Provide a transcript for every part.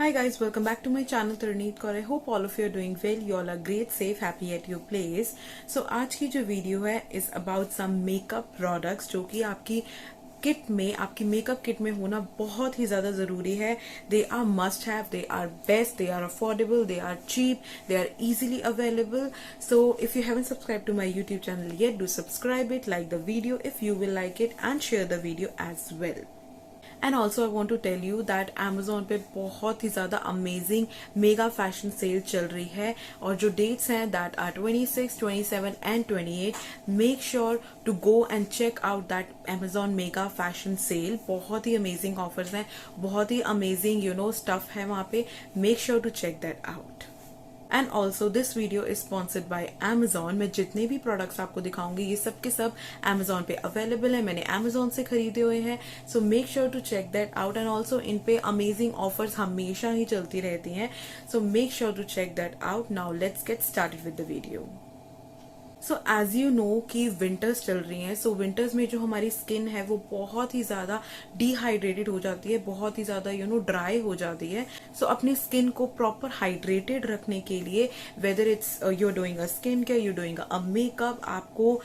Hi guys, welcome back to my channel Tarneet Kaur. I hope all of you are doing well. You all are great, safe, happy at your place. So आज की जो video है is about some makeup products जो कि आपकी kit में, आपकी makeup kit में होना बहुत ही ज्यादा जरूरी है. They are must have, they are best, they are affordable, they are cheap, they are easily available. So if you haven't subscribed to my YouTube channel yet, do subscribe it, like the video if you will like it, and share the video as well. And also I want to tell you that Amazon पे बहुत ही ज्यादा amazing mega fashion cell चल रही है और जो dates हैं that are 26, 27 and 28. Make sure to go and check out that Amazon mega fashion sale. बहुत ही अमेजिंग ऑफर्स हैं, बहुत ही अमेजिंग स्टफ है वहां पे. Make sure to check that out. And also this video is sponsored by Amazon. मैं जितने भी प्रोडक्ट्स आपको दिखाऊंगी ये सब के सब Amazon पे अवेलेबल है. मैंने Amazon से खरीदे हुए हैं. So make sure to check that out. And also इन पे अमेजिंग ऑफर्स हमेशा ही चलती रहती हैं. So make sure to check that out. Now let's get started with the video. So as you know कि विंटर्स चल रही हैं. सो विंटर्स में जो हमारी स्किन है वो बहुत ही ज्यादा डिहाइड्रेटेड हो जाती है, बहुत ही ज्यादा ड्राई हो जाती है. सो अपनी स्किन को प्रॉपर हाइड्रेटेड रखने के लिए whether it's you're doing a skin care, you're doing a makeup, आपको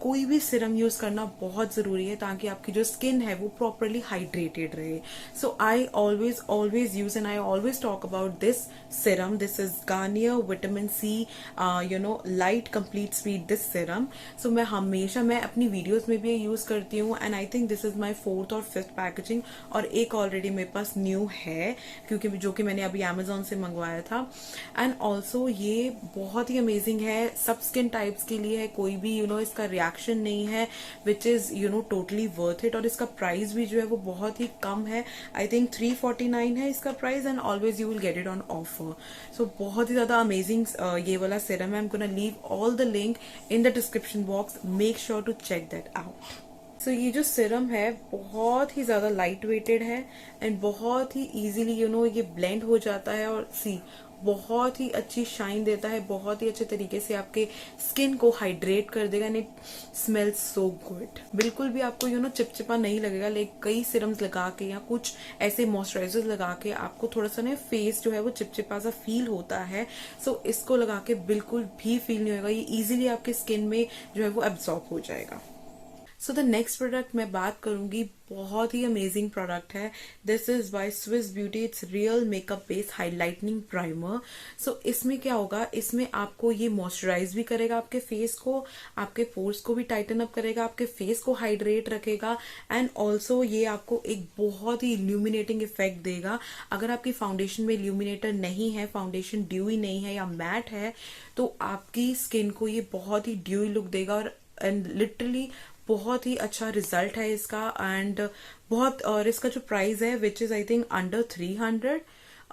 कोई भी सिरम यूज करना बहुत जरूरी है ताकि आपकी जो स्किन है वो प्रॉपरली हाइड्रेटेड रहे. So I always use and I always talk about this serum. This is Garnier vitamin C light complete sweet this serum. सो मैं अपनी वीडियोस में भी यूज करती हूँ and I think this is my 4th और 5th packaging और एक ऑलरेडी मेरे पास न्यू है क्योंकि जो कि मैंने अभी Amazon से मंगवाया था. एंड ऑल्सो ये बहुत ही अमेजिंग है, सब स्किन टाइप्स के लिए है. कोई भी इसका रिएक्शन नहीं है, which is totally worth it. और इसका प्राइस भी जो है वो बहुत ही कम है. आई थिंक 349 है इसका price and always you will get it on offer. So बहुत ही ज्यादा अमेजिंग ये वाला सिरम है. I am gonna leave all the link in the description box. Make sure to check that out. So ये जो सिरम है बहुत ही ज्यादा लाइट वेटेड है एंड बहुत ही इजीली ये ब्लेंड हो जाता है और बहुत ही अच्छी शाइन देता है, बहुत ही अच्छे तरीके से आपके स्किन को हाइड्रेट कर देगा and it smells so good. बिल्कुल भी आपको चिपचिपा नहीं लगेगा. लाइक कई सिरम्स लगा के या कुछ ऐसे मॉइस्चराइजर्स लगा के आपको थोड़ा सा ना फेस जो है वो चिपचिपा सा फील होता है. सो इसको लगा के बिल्कुल भी फील नहीं होगा. ये इजीली आपके स्किन में जो है वो एब्जॉर्ब हो जाएगा. सो द नेक्स्ट प्रोडक्ट मैं बात करूंगी, बहुत ही अमेजिंग प्रोडक्ट है. This is by Swiss Beauty. It's real makeup base highlighting primer. So इसमें क्या होगा, इसमें आपको ये मॉइस्चराइज भी करेगा आपके फेस को, आपके पोर्स को भी टाइटन अप करेगा, आपके फेस को हाइड्रेट रखेगा एंड ऑल्सो ये आपको एक बहुत ही इल्यूमिनेटिंग इफेक्ट देगा. अगर आपकी फाउंडेशन में इल्यूमिनेटर नहीं है, फाउंडेशन ड्यूई नहीं है या मैट है, तो आपकी स्किन को ये बहुत ही ड्यूई लुक देगा एंड लिटरली बहुत ही अच्छा रिजल्ट है इसका. एंड बहुत, और इसका जो प्राइस है which is I think under 300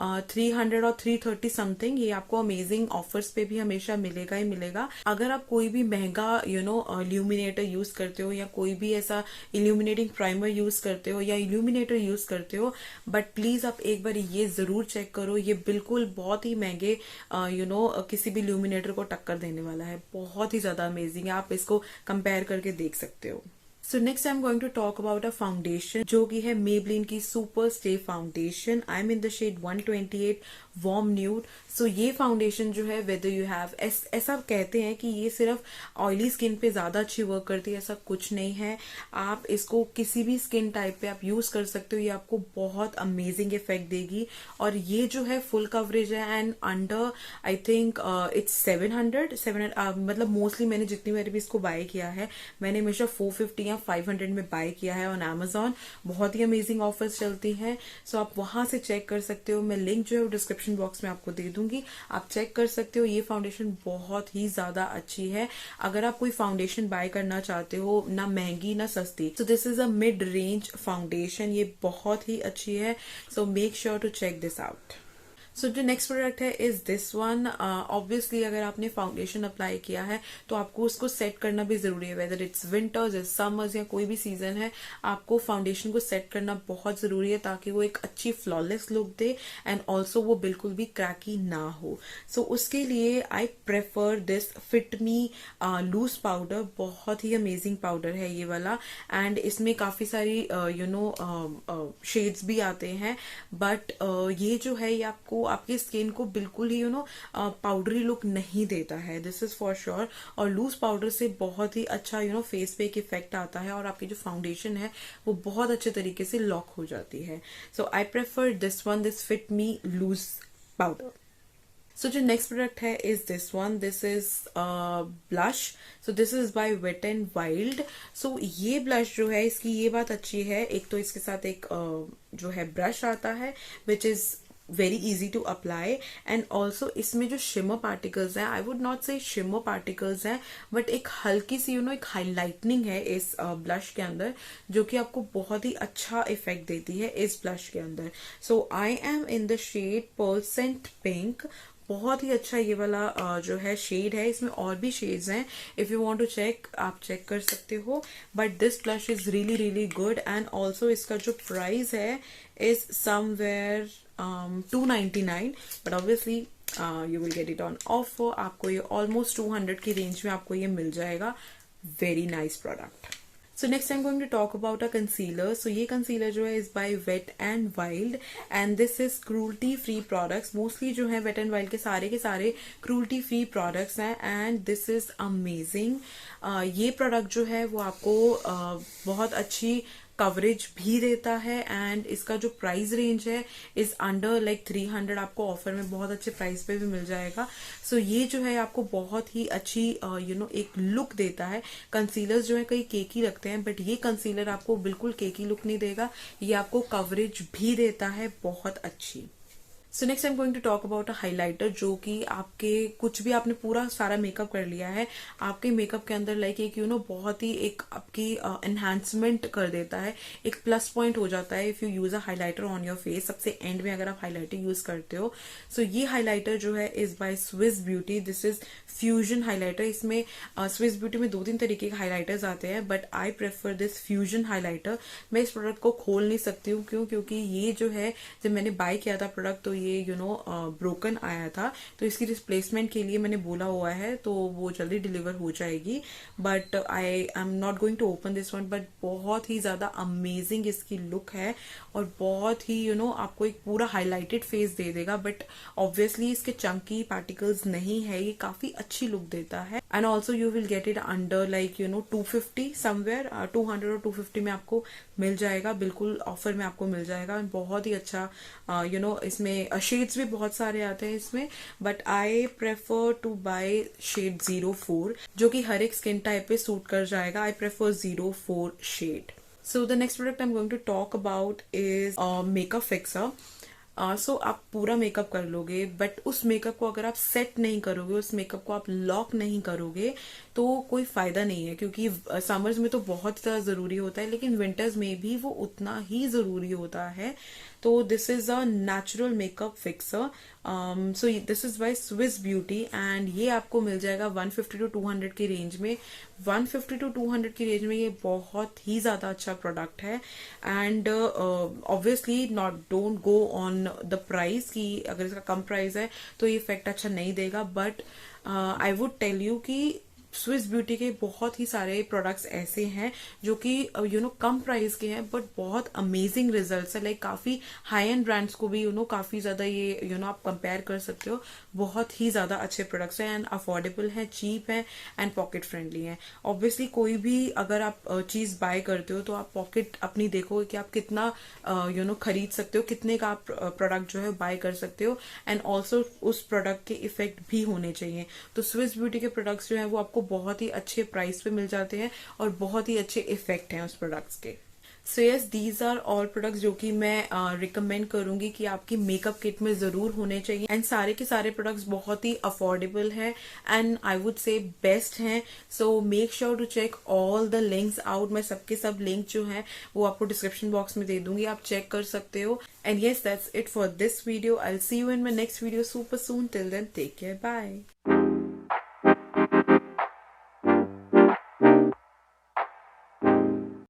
और 330 समथिंग. ये आपको अमेजिंग ऑफर्स पे भी हमेशा मिलेगा ही मिलेगा. अगर आप कोई भी महंगा इल्यूमिनेटर यूज करते हो या कोई भी ऐसा इल्यूमिनेटिंग प्राइमर यूज करते हो या इल्यूमिनेटर यूज करते हो, बट प्लीज आप एक बार ये जरूर चेक करो. ये बिल्कुल बहुत ही महंगे किसी भी इल्यूमिनेटर को टक्कर देने वाला है. बहुत ही ज्यादा अमेजिंग है, आप इसको कंपेयर करके देख सकते हो. So next I am going to talk about a foundation जो कि है Maybelline की super stay foundation. I am in the shade 128 warm nude. So ये फाउंडेशन जो है वेदर यू हैव, ऐसा कहते हैं कि ये सिर्फ ऑयली स्किन पे ज्यादा अच्छी वर्क करती है, ऐसा कुछ नहीं है. आप इसको किसी भी स्किन टाइप पे आप यूज कर सकते हो. ये आपको बहुत अमेजिंग इफेक्ट देगी और ये जो है फुल कवरेज है and under I think it's 700 मतलब मोस्टली मैंने जितनी बार भी इसको बाय किया है मैंने हमेशा 450 या 500 में बाय किया है ऑन Amazon. बहुत ही अमेजिंग ऑफर्स चलती हैं. सो आप वहां से चेक कर सकते हो. मैं लिंक जो है वो डिस्क्रिप्शन बॉक्स में आपको दे दूंगी, आप चेक कर सकते हो. ये फाउंडेशन बहुत ही ज्यादा अच्छी है अगर आप कोई फाउंडेशन बाय करना चाहते हो, ना महंगी ना सस्ती. So this is a mid range foundation. ये बहुत ही अच्छी है. So make sure to check this out. So जो नेक्स्ट प्रोडक्ट है इज दिस वन। ऑब्वियसली अगर आपने फाउंडेशन अप्लाई किया है तो आपको उसको सेट करना भी जरूरी है, whether it's winters it's summers या कोई भी सीजन है, आपको फाउंडेशन को सेट करना बहुत जरूरी है ताकि वो एक अच्छी फ्लॉलेस लुक दे एंड ऑल्सो वो बिल्कुल भी क्रैकी ना हो। सो उसके लिए I prefer this fit me loose powder. बहुत ही अमेजिंग पाउडर है ये वाला एंड इसमें काफी सारी शेड्स भी आते हैं, बट ये जो है ये आपको आपकी स्किन को बिल्कुल ही पाउडरी लुक नहीं देता है, दिस इज फॉर श्योर। और लूज पाउडर से बहुत ही अच्छा फेस पे एक इफेक्ट आता है और आपकी जो फाउंडेशन है वो बहुत अच्छे तरीके से लॉक हो जाती है। So I prefer this one, this fit me loose powder. So जो नेक्स्ट प्रोडक्ट है is this one, this is blush. So this is by Wet and Wild. So ये ब्लश जो है इसकी ये बात अच्छी है, एक तो इसके साथ एक जो है ब्रश आता है which is very easy to apply and also इसमें जो शिमर पार्टिकल्स हैं, I would not say shimmer particles हैं बट एक हल्की सी एक हाईलाइटनिंग है इस ब्लश के अंदर जो कि आपको बहुत ही अच्छा इफेक्ट देती है इस ब्लश के अंदर। So I am in the shade percent pink. बहुत ही अच्छा ये वाला जो है शेड है, इसमें और भी शेड्स हैं, if you want to check आप चेक कर सकते हो, but this blush is really really good and also इसका जो प्राइस है is somewhere 299, but obviously you will get it on offer. आपको ये ऑलमोस्ट 200 की रेंज में आपको ये मिल जाएगा। Very nice product. So next I am going to talk about a concealer. So ये कंसीलर जो है is by Wet and Wild and this is cruelty free products. Mostly जो है वेट एंड वाइल्ड के सारे क्रूल्टी फ्री प्रोडक्ट्स हैं and this is amazing. ये product जो है वो आपको बहुत अच्छी कवरेज भी देता है एंड इसका जो प्राइस रेंज है इज अंडर लाइक 300, आपको ऑफर में बहुत अच्छे प्राइस पे भी मिल जाएगा। सो ये जो है आपको बहुत ही अच्छी एक लुक देता है। कंसीलर्स जो है कई केकी लगते हैं बट ये कंसीलर आपको बिल्कुल केकी लुक नहीं देगा, ये आपको कवरेज भी देता है बहुत अच्छी। So next I am going to talk about a highlighter जो कि आपके कुछ भी आपने पूरा सारा मेकअप कर लिया है, आपके मेकअप के अंदर लाइक एक बहुत ही एक आपकी एनहांसमेंट कर देता है, एक प्लस पॉइंट हो जाता है if you use a highlighter on your face. सबसे एंड में अगर आप हाइलाइटर यूज करते हो। सो ये हाइलाइटर जो है is by Swiss beauty. This is fusion highlighter. इसमें स्विस ब्यूटी में 2-3 तरीके के हाइलाइटर्स आते हैं but I prefer this fusion highlighter. मैं इस प्रोडक्ट को खोल नहीं सकती हूँ, क्योंकि ये जो है जब मैंने बाय किया था प्रोडक्ट तो ये ब्रोकन आया था, तो इसकी रिप्लेसमेंट के लिए मैंने बोला हुआ है तो वो जल्दी डिलीवर हो जाएगी, but I am not going to open this one. But बहुत ही ज्यादा अमेजिंग इसकी लुक है और बहुत ही आपको एक पूरा हाईलाइटेड फेस दे देगा, बट ऑब्वियसली इसके चंकी पार्टिकल्स नहीं है, ये काफी अच्छी लुक देता है and also you will get it under like 250 somewhere, 200 और 250 में आपको मिल जाएगा, बिल्कुल ऑफर में आपको मिल जाएगा। बहुत ही अच्छा इसमें शेड्स भी बहुत सारे आते हैं इसमें, but I prefer to buy shade 04 जो कि हर एक स्किन टाइप पे सूट कर जाएगा। I prefer 04 shade. So the next product I am going to talk about is makeup fixer. So आप पूरा मेकअप कर लोगे बट उस मेकअप को अगर आप सेट नहीं करोगे, उस मेकअप को आप लॉक नहीं करोगे तो कोई फायदा नहीं है, क्योंकि समर्स में तो बहुत ज्यादा जरूरी होता है लेकिन विंटर्स में भी वो उतना ही जरूरी होता है। तो this is a natural makeup fixer. So this is by Swiss beauty and ये आपको मिल जाएगा 150 to 200 की रेंज में। 150 to 200 की रेंज में ये बहुत ही ज्यादा अच्छा प्रोडक्ट है and obviously not don't go on the price की अगर इसका कम प्राइस है तो ये इफेक्ट अच्छा नहीं देगा, but I would tell you कि स्विस ब्यूटी के बहुत ही सारे प्रोडक्ट्स ऐसे हैं जो कि कम प्राइस के हैं बट बहुत अमेजिंग रिजल्ट्स है। लाइक काफी हाई एंड ब्रांड्स को भी काफी ज्यादा ये आप कंपेयर कर सकते हो। बहुत ही ज्यादा अच्छे प्रोडक्ट्स हैं एंड अफोर्डेबल हैं, चीप हैं एंड पॉकेट फ्रेंडली हैं। ऑब्वियसली कोई भी अगर आप चीज बाय करते हो तो आप पॉकेट अपनी देखो कि आप कितना खरीद सकते हो, कितने का आप प्रोडक्ट जो है बाय कर सकते हो एंड ऑल्सो उस प्रोडक्ट के इफेक्ट भी होने चाहिए। तो स्विस ब्यूटी के प्रोडक्ट्स जो है वो आपको बहुत ही अच्छे प्राइस पे मिल जाते हैं और बहुत ही अच्छे इफेक्ट हैं उस प्रोडक्ट्स के। So yes, these are all products जो कि मैं रिकमेंड करूंगी कि आपकी मेकअप किट में जरूर होने चाहिए। एंड सारे के सारे प्रोडक्ट्स बहुत ही अफोर्डेबल है and I would say best हैं। So make sure to check all the links out. मैं सबके सब लिंक जो है वो आपको डिस्क्रिप्शन बॉक्स में दे दूंगी, आप चेक कर सकते हो। And yes, that's it for this video. I will see you in my next video super soon. Till then, take care, bye.